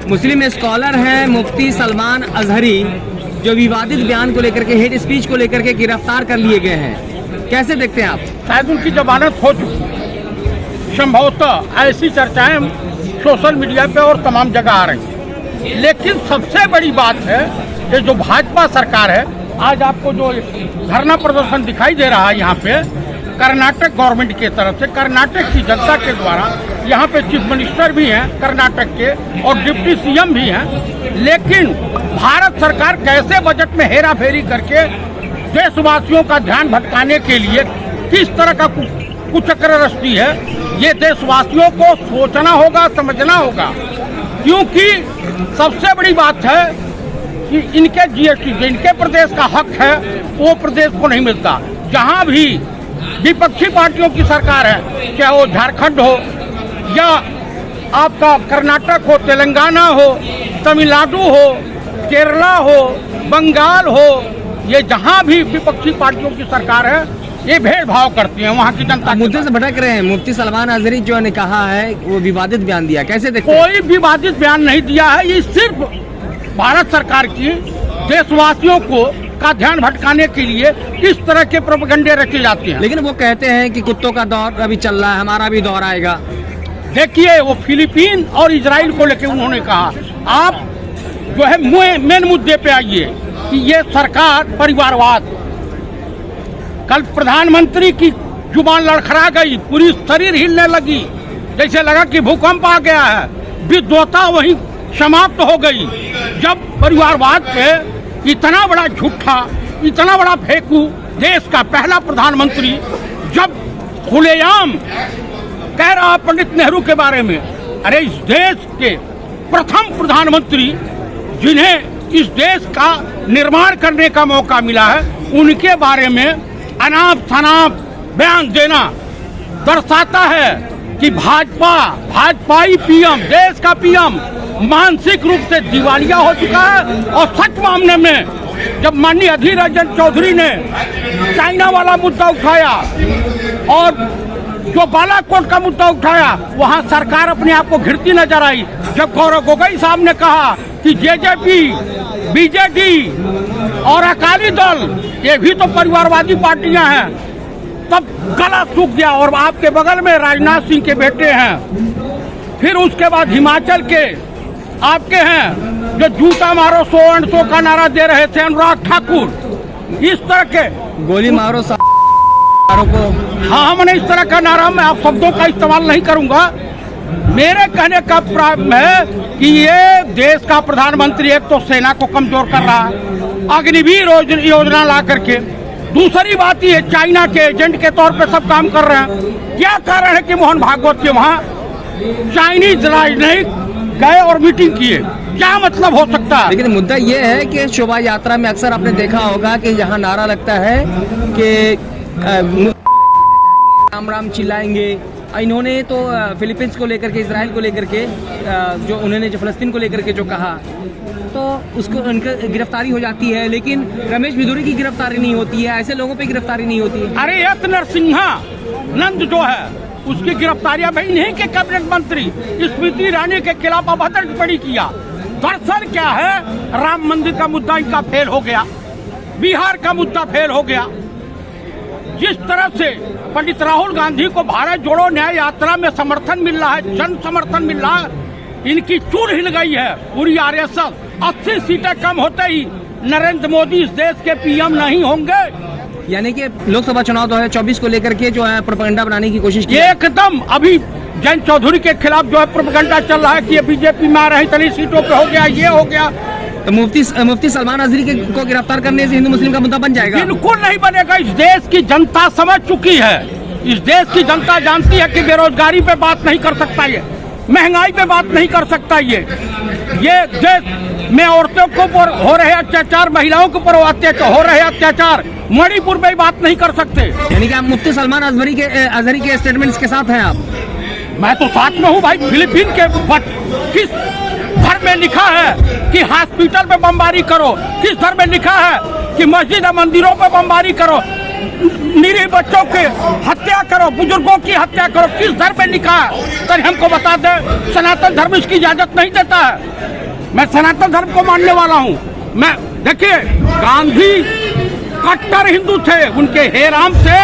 मुस्लिम scholar हैं मुफ्ती सलमान अजहरी, जो विवादित बयान को लेकर के, हेट स्पीच को लेकर के गिरफ्तार कर लिए गए हैं, कैसे देखते हैं आप? शायद उनकी जमानत हो चुकी, संभवतः ऐसी चर्चाएं सोशल मीडिया पे और तमाम जगह आ रही हैं। लेकिन सबसे बड़ी बात है कि जो भाजपा सरकार है, आज आपको जो धरना प्रदर्शन दिखाई दे रहा है यहाँ पे, कर्नाटक गवर्नमेंट की तरफ से, कर्नाटक की जनता के द्वारा, यहाँ पे चीफ मिनिस्टर भी हैं कर्नाटक के और डिप्टी सीएम भी हैं। लेकिन भारत सरकार कैसे बजट में हेरा फेरी करके देशवासियों का ध्यान भटकाने के लिए किस तरह का कुचक्र रचती है, ये देशवासियों को सोचना होगा, समझना होगा। क्योंकि सबसे बड़ी बात है कि इनके जीएसटी, जिनके प्रदेश का हक है वो प्रदेश को नहीं मिलता। जहाँ भी विपक्षी पार्टियों की सरकार है, चाहे वो झारखंड हो या आपका कर्नाटक हो, तेलंगाना हो, तमिलनाडु हो, केरला हो, बंगाल हो, ये जहाँ भी विपक्षी पार्टियों की सरकार है, ये भेदभाव करती है वहाँ की जनता। मुद्दे से भटक रहे हैं। मुफ्ती सलमान अजहरी जो ने कहा है वो विवादित बयान दिया, कैसे देखते हैं? कोई विवादित बयान नहीं दिया है, ये सिर्फ भारत सरकार की देशवासियों को का ध्यान भटकाने के लिए इस तरह के प्रोपेगेंडे रखे जाते हैं। लेकिन वो कहते हैं कि कुत्तों का दौर अभी चल रहा है, हमारा भी दौर आएगा। देखिए, वो फिलीपीन और इजराइल को लेकर उन्होंने कहा, आप जो है मेन मुद्दे पे आइए कि ये सरकार परिवारवाद, कल प्रधानमंत्री की जुबान लड़खड़ा गई, पूरी शरीर हिलने लगी, जैसे लगा कि भूकंप आ गया है, विद्वता वहीं समाप्त हो गई। जब परिवारवाद पे इतना बड़ा झूठा, इतना बड़ा फेंकू देश का पहला प्रधानमंत्री जब खुलेआम कह रहा पंडित नेहरू के बारे में, अरे इस देश के प्रथम प्रधानमंत्री जिन्हें इस देश का निर्माण करने का मौका मिला है, उनके बारे में अनाप शनाप बयान देना दर्शाता है कि भाजपाई पीएम, देश का पीएम मानसिक रूप से दिवालिया हो चुका है। और सच मामले में जब माननीय अधीर रंजन चौधरी ने चाइना वाला मुद्दा उठाया और जो बालाकोट का मुद्दा उठाया, वहां सरकार अपने आप को घिरती नजर आई। जब गौरव गोगोई साहब ने कहा कि जेजेपी, बीजेडी और अकाली दल ये भी तो परिवारवादी पार्टियां हैं, तब गला सूख गया। और आपके बगल में राजनाथ सिंह के बेटे हैं, फिर उसके बाद हिमाचल के आपके हैं जो जूता मारो 100 का नारा दे रहे थे, अनुराग ठाकुर। इस तरह के गोली मारो को, हाँ, मैंने इस तरह का नारा, मैं आप शब्दों का इस्तेमाल नहीं करूंगा। मेरे कहने का प्रारंभ है कि ये देश का प्रधानमंत्री एक तो सेना को कमजोर कर रहा है, अग्निवीर योजना ला करके। दूसरी बात ये चाइना के एजेंट के तौर पे सब काम कर रहे हैं। क्या कारण है कि मोहन भागवत के वहाँ चाइनीज राजनयिक गए और मीटिंग किए, क्या मतलब हो सकता है? लेकिन मुद्दा ये है कि शोभा यात्रा में अक्सर आपने देखा होगा कि यहाँ नारा लगता है कि राम राम चिल्लाएंगे। इन्होंने तो फिलीपींस को लेकर के, इसराइल को लेकर के, जो उन्होंने जो फलस्तीन को लेकर के जो कहा, तो उसको उनकी गिरफ्तारी हो जाती है। लेकिन रमेश भिदुरी की गिरफ्तारी नहीं होती है, ऐसे लोगों पे गिरफ्तारी नहीं होती है। अरे यत नरसिम्हा नंद जो है, उसकी गिरफ्तारियां भाई नहीं के कैबिनेट मंत्री स्मृति ईरानी के खिलाफ अभद्र टिप्पणी किया। दरअसल क्या है, राम मंदिर का मुद्दा इनका फेल हो गया, बिहार का मुद्दा फेल हो गया। जिस तरह से पंडित राहुल गांधी को भारत जोड़ो न्याय यात्रा में समर्थन मिल रहा है, जन समर्थन मिल रहा है, इनकी चूर हिल गई है पूरी आरएसएस। 80 सीटें कम होते ही नरेंद्र मोदी इस देश के पीएम नहीं होंगे। यानी कि लोकसभा चुनाव 2024 को लेकर के जो है प्रोपेगेंडा बनाने की कोशिश की। एकदम अभी जैन चौधरी के खिलाफ जो है प्रोपेगेंडा चल रहा है कि ये बीजेपी में आ रही, इतनी सीटों पे हो गया, ये हो गया। तो मुफ्ती सलमान अजहरी को गिरफ्तार करने से हिंदू मुस्लिम का मुद्दा बन जाएगा? बिल्कुल नहीं बनेगा। इस देश की जनता समझ चुकी है, इस देश की जनता जानती है कि बेरोजगारी पे बात नहीं कर सकता, ये महंगाई पे बात नहीं कर सकता, ये देश में औरतों के ऊपर हो रहे अत्याचार, महिलाओं के ऊपर हो रहे अत्याचार, मणिपुर में बात नहीं कर सकते। यानी कि आप मुफ्ती सलमान अजहरी के स्टेटमेंट्स के साथ हैं आप? मैं तो साथ में हूँ भाई। फिलीपीन के किस धर्म में लिखा है कि हॉस्पिटल पे बमबारी करो? किस धर्म में लिखा है कि मस्जिद और मंदिरों पे बमबारी करो? निरीह बच्चों की हत्या करो, बुजुर्गों की हत्या करो, किस धर्म में लिखा है? तो हमको बता दे। सनातन धर्म इसकी इजाजत नहीं देता है। मैं सनातन धर्म को मानने वाला हूँ। मैं देखिए, गांधी कट्टर हिंदू थे, उनके हेराम से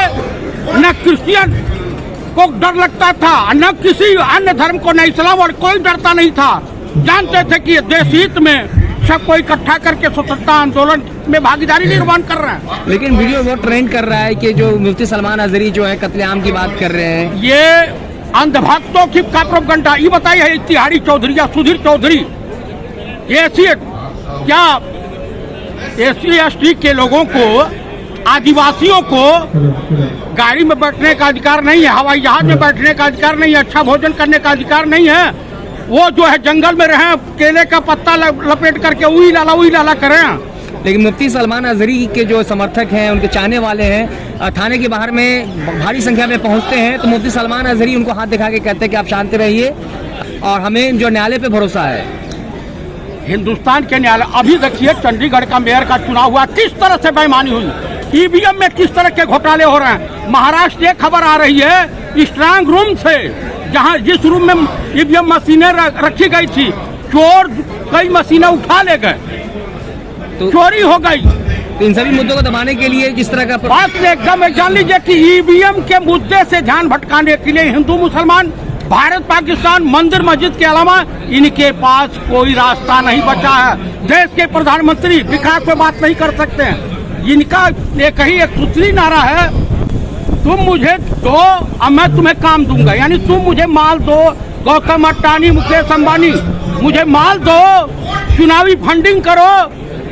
न क्रिश्चियन को डर लगता था, न किसी अन्य धर्म को, न इस्लाम और कोई डरता नहीं था। जानते थे कि ये देश हित में सबको इकट्ठा करके स्वतंत्रता आंदोलन में भागीदारी निर्माण कर रहे हैं। लेकिन वीडियो बहुत ट्रेंड कर रहा है कि जो मुफ्ती सलमान अजहरी जो है कत्लेआम की बात कर रहे हैं। ये अंधभक्तों की का प्रोपगंडा। ये बताइए, तिहारी चौधरी या सुधीर चौधरी ऐसी क्या SC ST के लोगों को, आदिवासियों को गाड़ी में बैठने का अधिकार नहीं है, हवाई जहाज में बैठने का अधिकार नहीं है, अच्छा भोजन करने का अधिकार नहीं है? वो जो है जंगल में रहे, केले का पत्ता लपेट करके उई लाला करें। लेकिन मुफ्ती सलमान अजहरी के जो समर्थक हैं, उनके चाहने वाले हैं, थाने के बाहर में भारी संख्या में पहुंचते हैं, तो मुफ्ती सलमान अजहरी उनको हाथ दिखा के कहते हैं कि आप शांत रहिए और हमें जो न्यायालय पे भरोसा है। हिंदुस्तान के न्यायालय, अभी देखिए चंडीगढ़ का मेयर का चुनाव हुआ, किस तरह से बेईमानी हुई, EVM में किस तरह के घोटाले हो रहे हैं। महाराष्ट्र से खबर आ रही है, स्ट्रांग रूम से, जहां जिस रूम में EVM मशीनें रखी गई थी, चोर कई मशीनें उठा ले गए, तो चोरी हो गई। तो इन सभी मुद्दों को दबाने के लिए जिस तरह का बात एकदम जान लीजिए कि EVM के मुद्दे से ध्यान भटकाने के लिए हिंदू मुसलमान, भारत पाकिस्तान, मंदिर मस्जिद के अलावा इनके पास कोई रास्ता नहीं बचा है। देश के प्रधानमंत्री विकास पे बात नहीं कर सकते हैं। इनका एक ही एक सूत्री नारा है, तुम मुझे दो और मैं तुम्हें काम दूंगा। यानी तुम मुझे माल दो, गौतम अडानी, मुकेश अंबानी, मुझे माल दो, चुनावी फंडिंग करो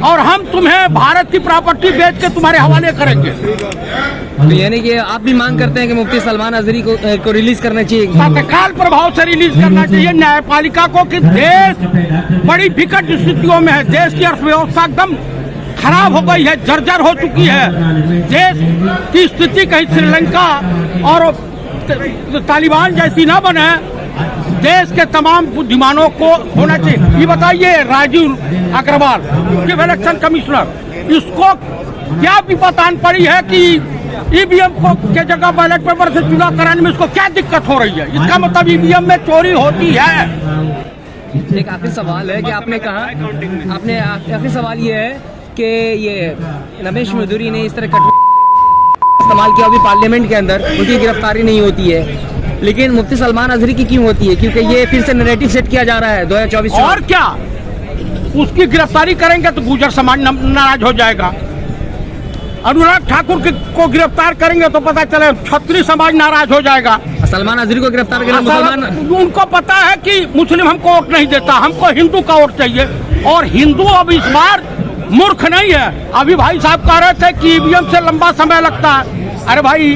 और हम तुम्हें भारत की प्रॉपर्टी बेच के तुम्हारे हवाले करेंगे। तो यानी कि आप भी मांग करते हैं कि मुफ्ती सलमान अजहरी को रिलीज करना चाहिए, तत्काल प्रभाव से रिलीज करना चाहिए न्यायपालिका को, कि देश बड़ी विकट स्थितियों में है। देश की अर्थव्यवस्था एकदम खराब हो गई है, जर्जर हो चुकी है। देश की स्थिति कहीं श्रीलंका और तालिबान जैसी न बने। देश के तमाम बुद्धिमानों को होना चाहिए। ये बताइए, Rajiv Agarwal chief election commissioner, इसको क्या विपत आन पड़ी है कि EVM को के जगह बैलेट पेपर से चुनाव कराने में इसको क्या दिक्कत हो रही है? इसका मतलब EVM में चोरी होती है। एक आखिरी सवाल है कि आपने कहा, आपने आखिरी सवाल ये है कि ये रमेश मधुरी ने इस तरह इस्तेमाल किया, अभी पार्लियामेंट के अंदर उनकी गिरफ्तारी नहीं होती है, लेकिन मुफ्ती सलमान अजहरी की क्यों होती है? क्योंकि ये फिर से नैरेटिव सेट किया जा रहा है 2024 और क्या, उसकी गिरफ्तारी करेंगे तो गुर्जर समाज नाराज हो जाएगा। अनुराग ठाकुर को गिरफ्तार करेंगे तो पता चले क्षत्रिय समाज नाराज हो जाएगा। सलमान अजहरी को गिरफ्तार करें, मुसलमान, उनको पता है कि मुस्लिम हमको वोट नहीं देता, हमको हिंदू का वोट चाहिए। और हिंदू अब इस बार मूर्ख नहीं है। अभी भाई साहब कह रहे थे कि EVM से लंबा समय लगता है। अरे भाई,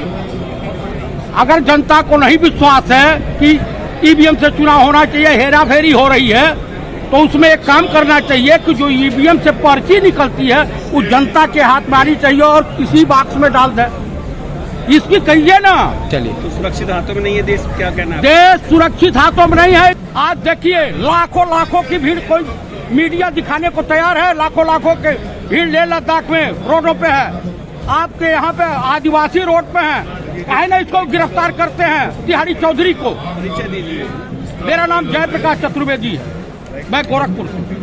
अगर जनता को नहीं विश्वास है कि EVM से चुनाव होना चाहिए, हेरा फेरी हो रही है, तो उसमें एक काम करना चाहिए कि जो EVM से पर्ची निकलती है वो जनता के हाथ में आनी चाहिए और किसी बॉक्स में डाल दे। इसकी कहिए ना। चलिए, तो सुरक्षित हाथों में नहीं है देश, क्या कहना है? देश सुरक्षित हाथों में नहीं है। आज देखिए, लाखों की भीड़, कोई मीडिया दिखाने को तैयार है, लाखों के भीड़ लेह लद्दाख में रोडों पे है। आपके यहाँ पे आदिवासी रोड पे है, काहे ना इसको गिरफ्तार करते हैं, तिहारी चौधरी को। परिचय दीजिए। मेरा नाम जयप्रकाश चतुर्वेदी है, मैं गोरखपुर से।